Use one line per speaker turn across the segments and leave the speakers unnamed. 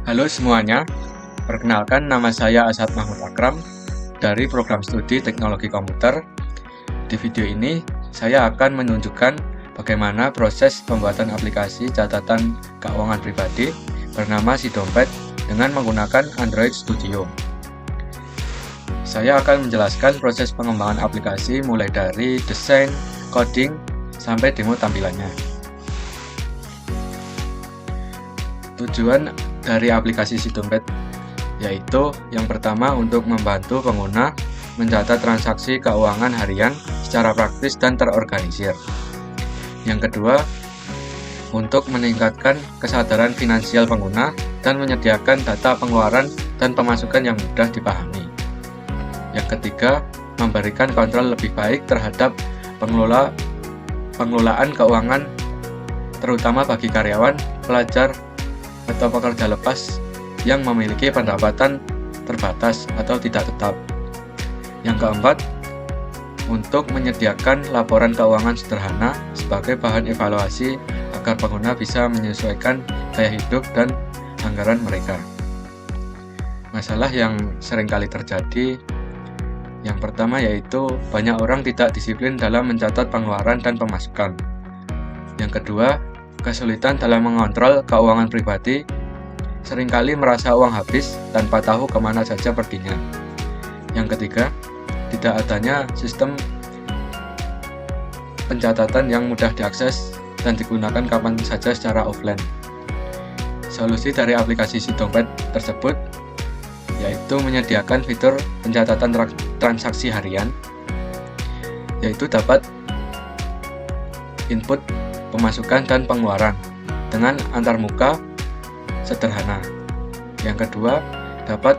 Halo semuanya, perkenalkan nama saya Asad Mahmud Akram dari Program Studi Teknologi Komputer. Di video ini, saya akan menunjukkan bagaimana proses pembuatan aplikasi catatan keuangan pribadi bernama SiDompet dengan menggunakan Android Studio. Saya akan menjelaskan proses pengembangan aplikasi mulai dari desain, coding, sampai demo tampilannya. Tujuan dari aplikasi SiDompet yaitu yang pertama untuk membantu pengguna mencatat transaksi keuangan harian secara praktis dan terorganisir. Yang kedua, untuk meningkatkan kesadaran finansial pengguna dan menyediakan data pengeluaran dan pemasukan yang mudah dipahami. Yang ketiga, memberikan kontrol lebih baik terhadap pengelolaan keuangan terutama bagi karyawan, pelajar, atau pekerja lepas yang memiliki pendapatan terbatas atau tidak tetap. Yang keempat, untuk menyediakan laporan keuangan sederhana sebagai bahan evaluasi agar pengguna bisa menyesuaikan gaya hidup dan anggaran mereka. Masalah yang seringkali terjadi yang pertama yaitu banyak orang tidak disiplin dalam mencatat pengeluaran dan pemasukan. Yang kedua, kesulitan dalam mengontrol keuangan pribadi, seringkali merasa uang habis tanpa tahu kemana saja perginya. Yang ketiga, tidak adanya sistem pencatatan yang mudah diakses dan digunakan kapan saja secara offline. Solusi dari aplikasi SiDompet tersebut yaitu menyediakan fitur pencatatan transaksi harian, yaitu dapat input pemasukan dan pengeluaran dengan antarmuka sederhana. Yang kedua, dapat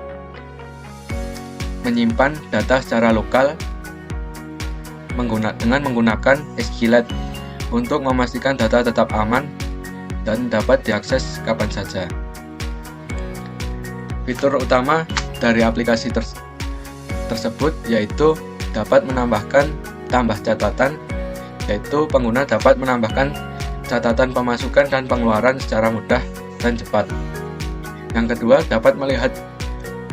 menyimpan data secara lokal dengan menggunakan Esquelette untuk memastikan data tetap aman dan dapat diakses kapan saja. Fitur utama dari aplikasi tersebut yaitu dapat menambahkan tambah catatan, yaitu pengguna dapat menambahkan catatan pemasukan dan pengeluaran secara mudah dan cepat. Yang kedua, dapat melihat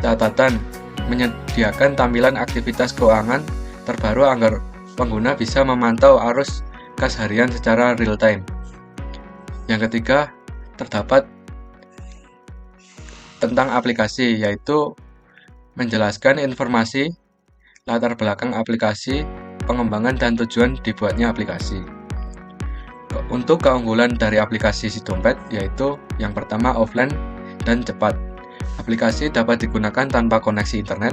catatan, menyediakan tampilan aktivitas keuangan terbaru agar pengguna bisa memantau arus kas harian secara real time. Yang ketiga, terdapat tentang aplikasi, yaitu menjelaskan informasi latar belakang aplikasi, pengembangan dan tujuan dibuatnya aplikasi. Untuk keunggulan dari aplikasi SiDompet yaitu yang pertama offline dan cepat. Aplikasi dapat digunakan tanpa koneksi internet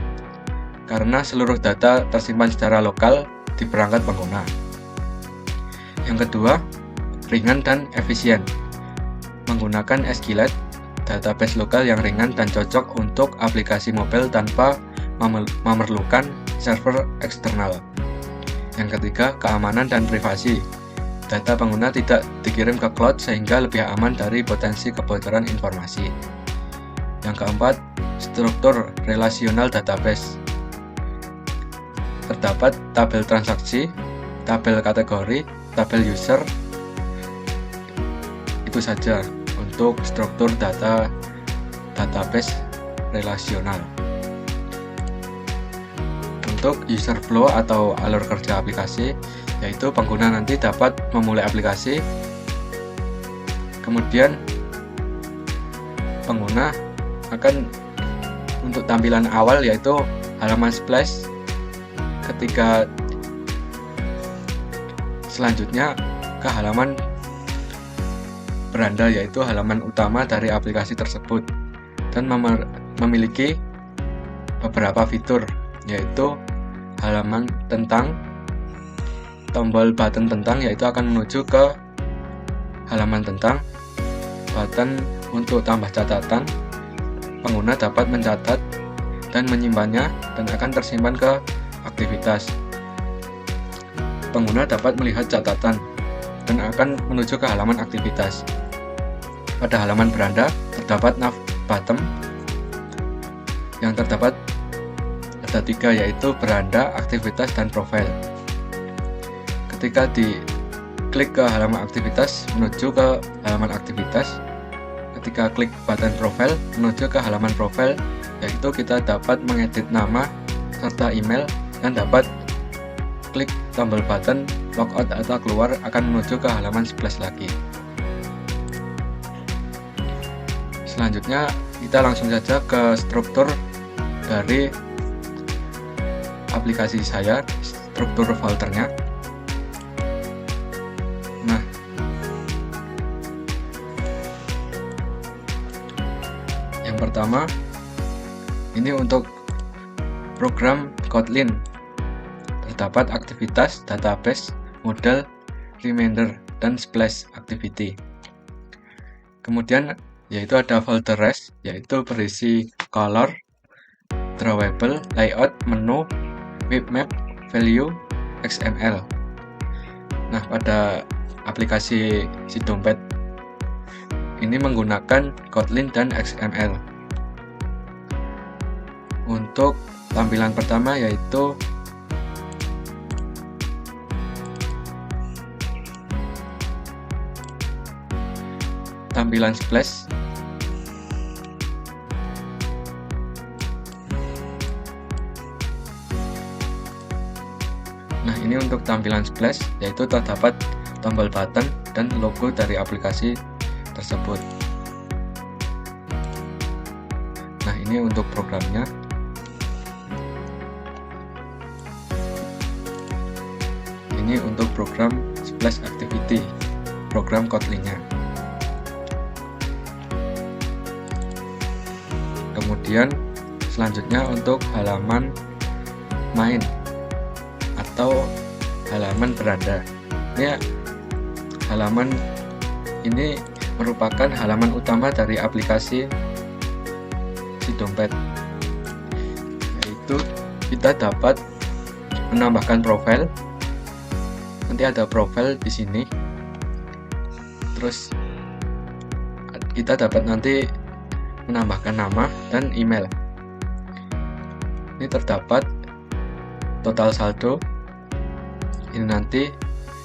karena seluruh data tersimpan secara lokal di perangkat pengguna. Yang kedua, ringan dan efisien. Menggunakan Esquelette, database lokal yang ringan dan cocok untuk aplikasi mobile tanpa memerlukan server eksternal. Yang ketiga, keamanan dan privasi. Data pengguna tidak dikirim ke cloud sehingga lebih aman dari potensi kebocoran informasi. Yang keempat, struktur relasional database. Terdapat tabel transaksi, tabel kategori, tabel user. Itu saja untuk struktur database relasional. Untuk user flow atau alur kerja aplikasi, yaitu pengguna nanti dapat memulai aplikasi, kemudian pengguna akan untuk tampilan awal yaitu halaman splash, ketika selanjutnya ke halaman beranda yaitu halaman utama dari aplikasi tersebut, dan memiliki beberapa fitur yaitu halaman tentang, tombol button tentang yaitu akan menuju ke halaman tentang, button untuk tambah catatan, pengguna dapat mencatat dan menyimpannya dan akan tersimpan ke aktivitas. Pengguna dapat melihat catatan dan akan menuju ke halaman aktivitas. Pada halaman beranda terdapat nav bottom yang terdapat ada 3 yaitu beranda, aktivitas, dan profil. Ketika diklik ke halaman aktivitas menuju ke halaman aktivitas, ketika klik button profile menuju ke halaman profile, yaitu kita dapat mengedit nama serta email dan dapat klik tombol button logout atau keluar akan menuju ke halaman 11 lagi. Selanjutnya kita langsung saja ke struktur dari aplikasi saya, struktur foldernya. Nah, yang pertama ini untuk program Kotlin, terdapat aktivitas, database, model, reminder, dan splash activity. Kemudian yaitu ada folder rest, yaitu berisi color, drawable, layout, menu, bitmap, value, XML. Nah, pada aplikasi si dompet ini menggunakan Kotlin dan XML. Untuk tampilan pertama yaitu tampilan splash. Nah, ini untuk tampilan splash, yaitu terdapat tombol button dan logo dari aplikasi tersebut. Nah, ini untuk programnya. Ini untuk program splash activity, program Kotlin-nya. Kemudian selanjutnya untuk halaman main atau halaman beranda. Ini halaman ini merupakan halaman utama dari aplikasi si dompet, yaitu kita dapat menambahkan profil. Nanti ada profil di sini, terus kita dapat nanti menambahkan nama dan email. Ini terdapat total saldo. Ini nanti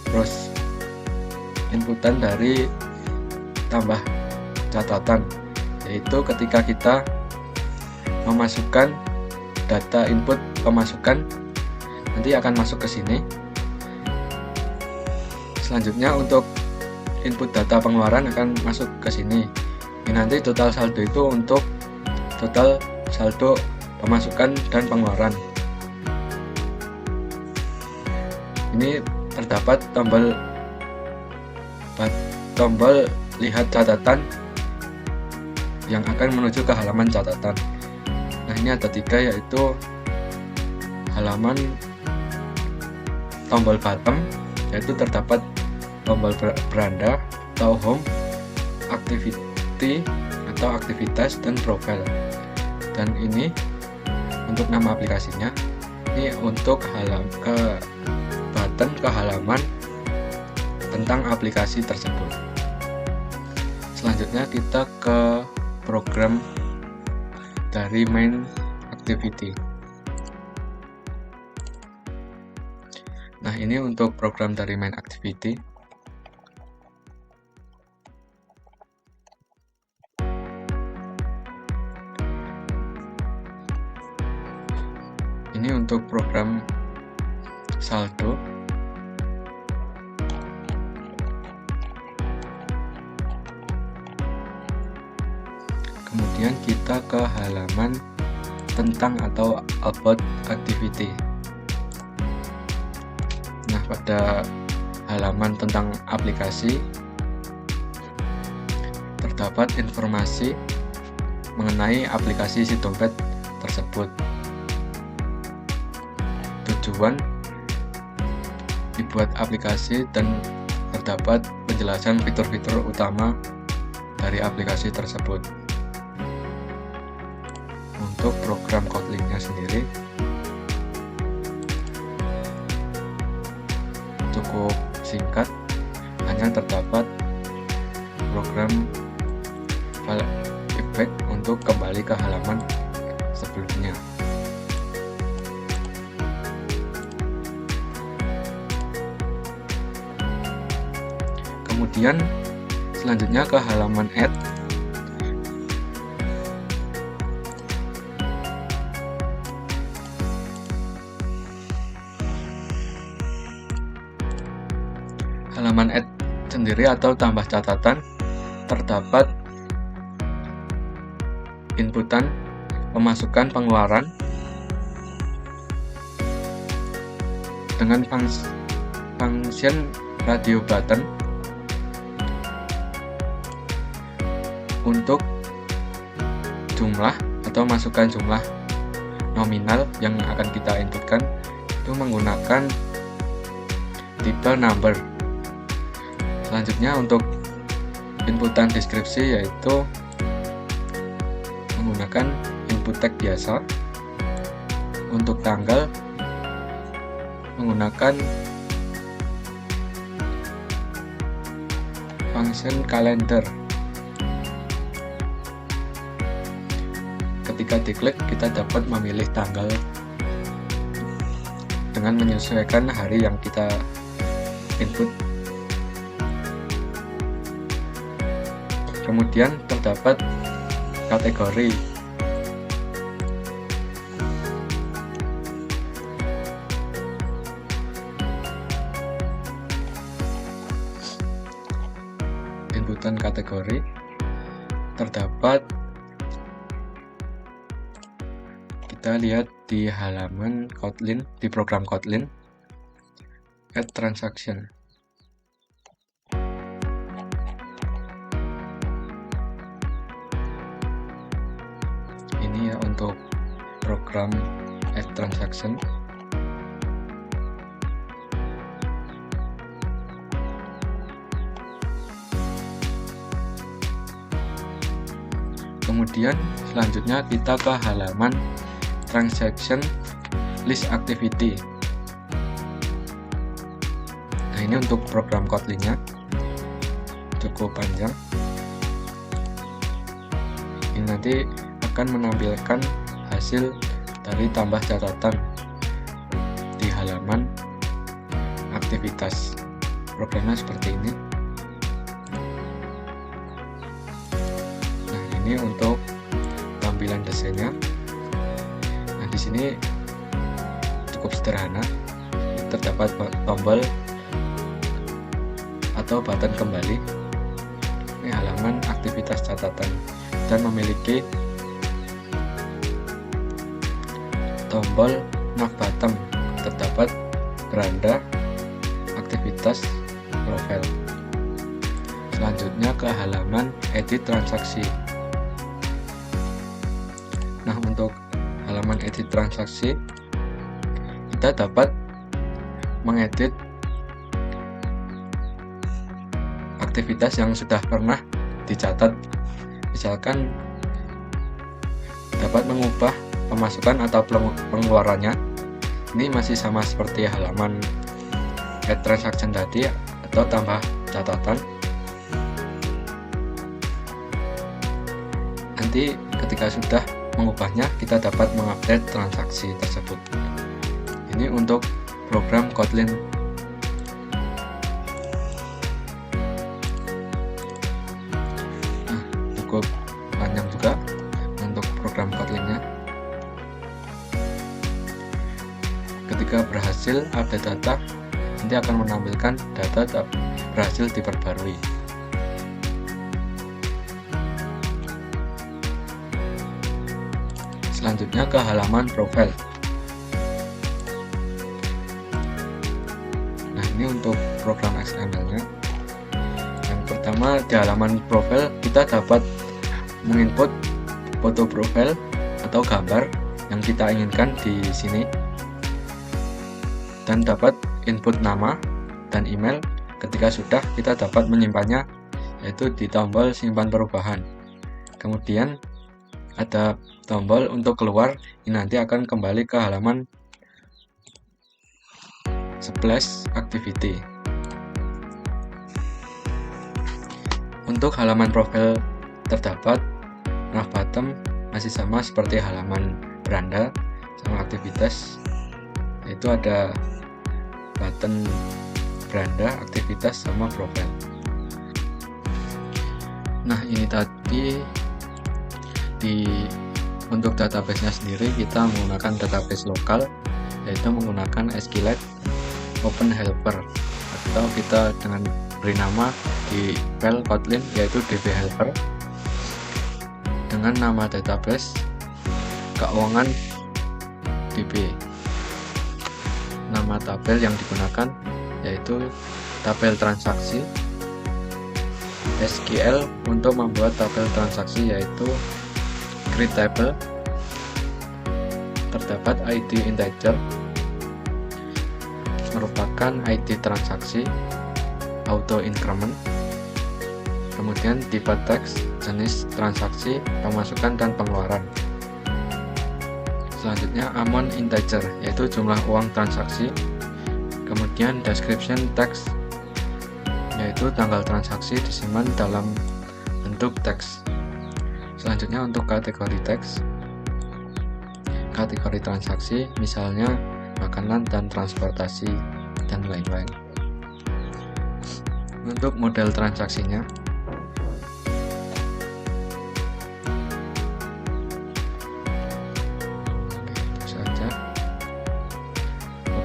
terus inputan dari tambah catatan, yaitu ketika kita memasukkan data input pemasukan nanti akan masuk ke sini. Selanjutnya untuk input data pengeluaran akan masuk ke sini. Ini nanti total saldo itu untuk total saldo pemasukan dan pengeluaran. Ini terdapat tombol lihat catatan yang akan menuju ke halaman catatan. Nah, ini ada 3, yaitu halaman tombol bottom, yaitu terdapat tombol beranda atau home, activity atau aktivitas, dan profile. Dan ini untuk nama aplikasinya. Ini untuk button ke halaman tentang aplikasi tersebut. Selanjutnya kita ke program dari main activity. Nah, ini untuk program dari main activity. Ini untuk program saldo. Kemudian kita ke halaman tentang atau about activity. Nah, pada halaman tentang aplikasi terdapat informasi mengenai aplikasi si dompet tersebut. Tujuan dibuat aplikasi dan terdapat penjelasan fitur-fitur utama dari aplikasi tersebut. Untuk program Kotlin-nya sendiri cukup singkat, hanya terdapat program file effect untuk kembali ke halaman sebelumnya. Kemudian selanjutnya ke halaman add. halaman add sendiri atau tambah catatan terdapat inputan, pemasukan, pengeluaran dengan function radio button untuk jumlah atau masukkan jumlah nominal yang akan kita inputkan itu menggunakan tipe number. Selanjutnya untuk inputan deskripsi yaitu menggunakan input tag biasa. Untuk tanggal menggunakan function kalender. Ketika diklik kita dapat memilih tanggal dengan menyesuaikan hari yang kita input. Kemudian terdapat kategori. Inputan kategori terdapat, kita lihat di halaman Kotlin, di program Kotlin, add transaction. Ini ya untuk program add transaction. Kemudian selanjutnya kita ke halaman transaction list activity. Nah, ini untuk program Kotlin-nya cukup panjang. Ini nanti akan menampilkan hasil dari tambah catatan di halaman aktivitas. Programnya seperti ini. Nah, ini untuk tampilan desainnya. Nah, di sini cukup sederhana. Terdapat tombol atau button kembali. Ini halaman aktivitas catatan dan memiliki tombol nav button. Terdapat beranda aktivitas profile. Selanjutnya ke halaman edit transaksi. Nah, untuk halaman edit transaksi kita dapat mengedit aktivitas yang sudah pernah dicatat. Misalkan dapat mengubah pemasukan atau pengeluarannya. Ini masih sama seperti halaman add transaction tadi atau tambah catatan. Nanti ketika sudah mengubahnya kita dapat mengupdate transaksi tersebut. Ini untuk program Kotlin. Nah, cukup panjang juga untuk program Kotlin-nya. Ketika berhasil update data, nanti akan menampilkan data berhasil diperbarui. Selanjutnya ke halaman profile. Nah, ini untuk program XML-nya. Yang pertama di halaman profile kita dapat menginput foto profile atau gambar yang kita inginkan di sini, dan dapat input nama dan email. Ketika sudah kita dapat menyimpannya yaitu di tombol simpan perubahan. Kemudian ada tombol untuk keluar, ini nanti akan kembali ke halaman splash activity. Untuk halaman profil terdapat nav button masih sama seperti halaman beranda sama aktivitas, yaitu ada button beranda, aktivitas sama profil. Nah, ini tadi untuk database-nya sendiri kita menggunakan database lokal, yaitu menggunakan SQLite Open Helper, atau kita dengan beri nama di file Kotlin yaitu db-helper dengan nama database keuangan DB. Nama tabel yang digunakan yaitu tabel transaksi. SQL untuk membuat tabel transaksi yaitu create table. Terdapat ID integer merupakan ID transaksi auto increment. Kemudian tipe teks, jenis transaksi, pemasukan dan pengeluaran. Selanjutnya amount integer yaitu jumlah uang transaksi. Kemudian description text yaitu tanggal transaksi disimpan dalam bentuk teks. Selanjutnya untuk kategori teks, kategori transaksi misalnya makanan dan transportasi dan lain-lain. Untuk model transaksinya,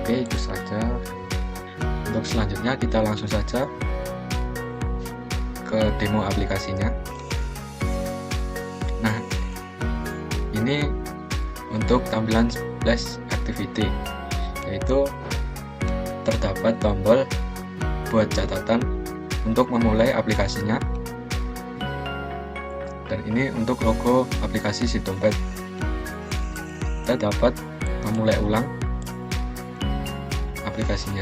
Oke, itu saja. Untuk selanjutnya kita langsung saja ke demo aplikasinya. Nah, ini untuk tampilan splash activity, yaitu terdapat tombol buat catatan untuk memulai aplikasinya, dan ini untuk logo aplikasi si dompet. Kita dapat memulai ulang aplikasinya.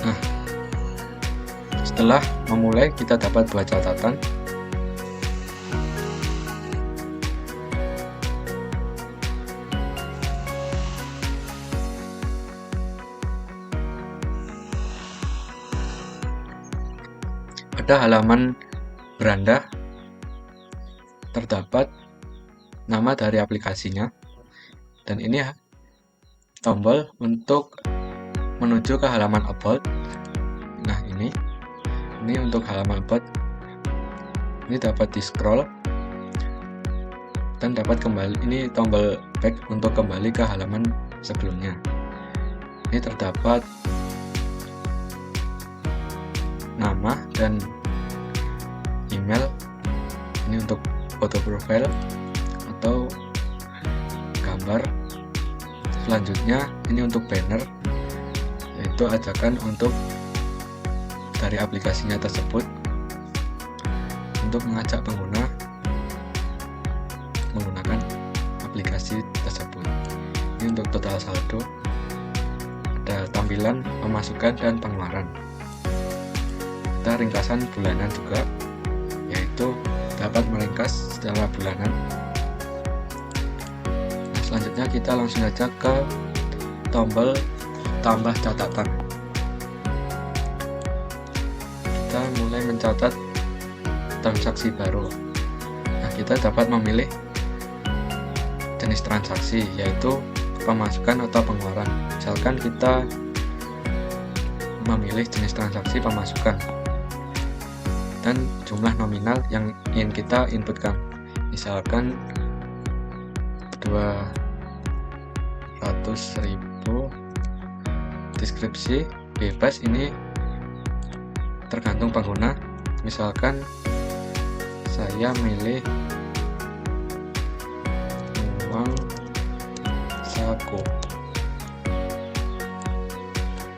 Nah, setelah memulai kita dapat buat catatan. Pada halaman beranda terdapat nama dari aplikasinya, dan ini tombol untuk menuju ke halaman about. Nah, ini untuk halaman about. Ini dapat di scroll dan dapat kembali. Ini tombol back untuk kembali ke halaman sebelumnya. Ini terdapat nama dan email. Ini untuk foto profile atau gambar. Selanjutnya ini untuk banner, yaitu ajakan untuk dari aplikasinya tersebut untuk mengajak pengguna menggunakan aplikasi tersebut. Ini untuk total saldo, ada tampilan pemasukan dan pengeluaran. Ada ringkasan bulanan juga, yaitu dapat meringkas secara bulanan. Nah, selanjutnya kita langsung saja ke tombol tambah catatan. Kita mulai mencatat transaksi baru. Nah, kita dapat memilih jenis transaksi, yaitu pemasukan atau pengeluaran. Misalkan kita memilih jenis transaksi pemasukan dan jumlah nominal yang ingin kita inputkan, misalkan 200.000. Deskripsi bebas, ini tergantung pengguna. Misalkan saya milih uang saku,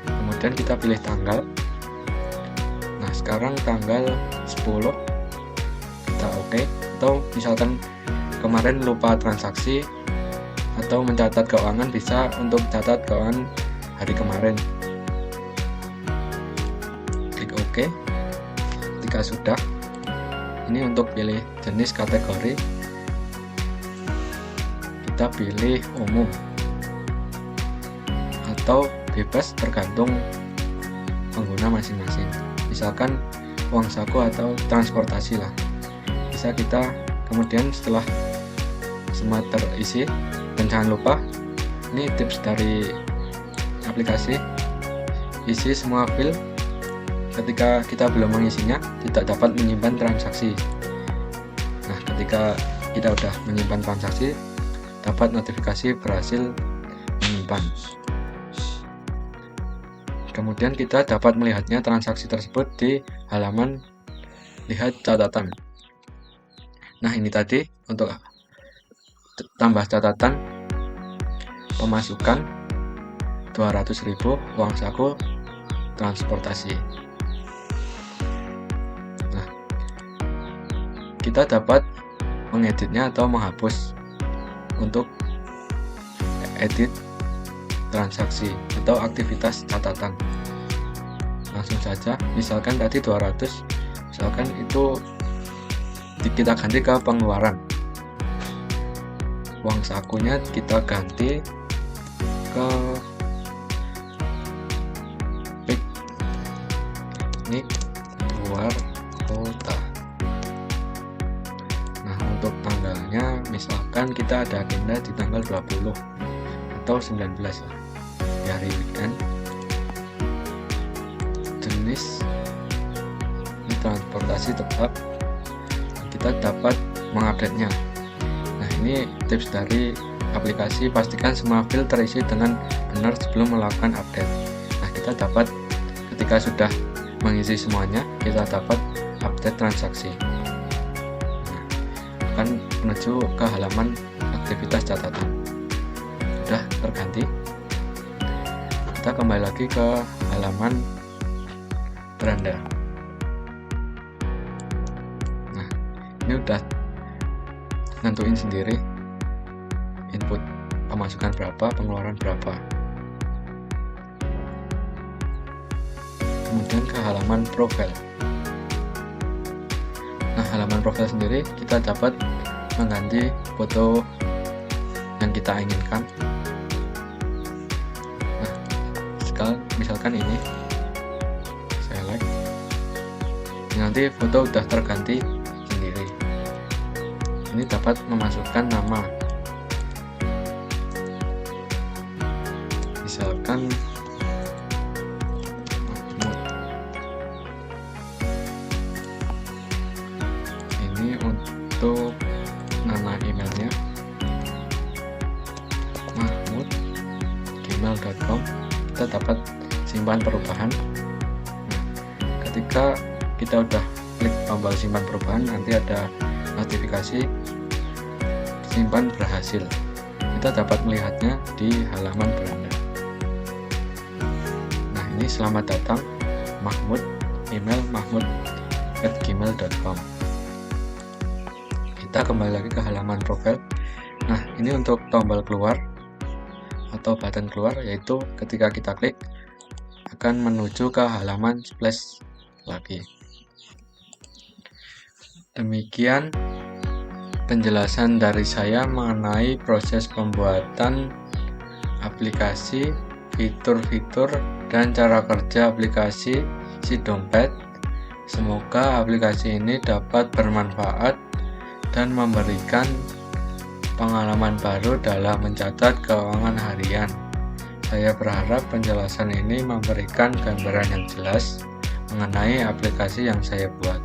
kemudian kita pilih tanggal. Nah, sekarang tanggal 10, kita oke. Atau misalkan kemarin lupa transaksi atau mencatat keuangan, bisa untuk catat keuangan hari kemarin. Klik OK. Ketika sudah, ini untuk pilih jenis kategori, kita pilih umum atau bebas, tergantung pengguna masing-masing. Misalkan uang saku atau transportasi lah, bisa kita. Kemudian setelah semua terisi, dan jangan lupa, ini tips dari aplikasi, isi semua file. Ketika kita belum mengisinya, tidak dapat menyimpan transaksi. ketika kita sudah menyimpan transaksi, dapat notifikasi berhasil menyimpan. Kemudian kita dapat melihatnya transaksi tersebut di halaman lihat catatan. Nah, ini tadi untuk tambah catatan pemasukan 200.000 uang saku transportasi. Nah, kita dapat mengeditnya atau menghapus untuk edit transaksi atau aktivitas catatan. Langsung saja, misalkan tadi 200, misalkan itu kita ganti ke pengeluaran. Uang sakunya kita ganti ke piknik luar kota. Nah, untuk tanggalnya misalkan kita ada agenda di tanggal 20 atau 19 di hari weekend. Jenis ini transportasi tetap, kita dapat mengupdate-nya. Nah, ini tips dari aplikasi, pastikan semua file terisi dengan benar sebelum melakukan update. Nah, kita dapat ketika sudah mengisi semuanya, kita dapat update transaksi. Nah, akan menuju ke halaman aktivitas catatan. Sudah terganti. Kita kembali lagi ke halaman beranda. Nah, ini udah nentuin sendiri input pemasukan berapa, pengeluaran berapa. Kemudian ke halaman profil. Nah, halaman profil sendiri kita dapat mengganti foto yang kita inginkan. Nah, misalkan ini select, nanti foto udah terganti sendiri. Ini dapat memasukkan nama, misalkan Mahmud. Ini untuk nama emailnya mahmud@gmail.com. Kita dapat simpan perubahan. Nah, ketika kita udah klik tombol simpan perubahan, nanti ada notifikasi simpan berhasil. Kita dapat melihatnya di halaman beranda. Nah, ini selamat datang Mahmud, email mahmud@gmail.com. Kita kembali lagi ke halaman profil. Nah, ini untuk tombol keluar atau button keluar, yaitu ketika kita klik akan menuju ke halaman splash lagi. Demikian penjelasan dari saya mengenai proses pembuatan aplikasi, fitur-fitur, dan cara kerja aplikasi si dompet. Semoga aplikasi ini dapat bermanfaat dan memberikan pengalaman baru dalam mencatat keuangan harian. Saya berharap penjelasan ini memberikan gambaran yang jelas mengenai aplikasi yang saya buat.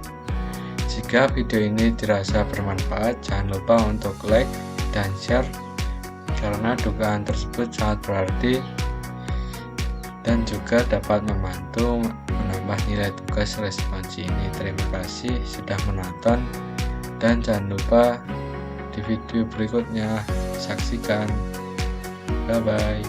Jika video ini dirasa bermanfaat, jangan lupa untuk like dan share, karena dugaan tersebut sangat berarti dan juga dapat membantu menambah nilai tugas responsi ini. Terima kasih sudah menonton, dan jangan lupa di video berikutnya saksikan. Bye bye.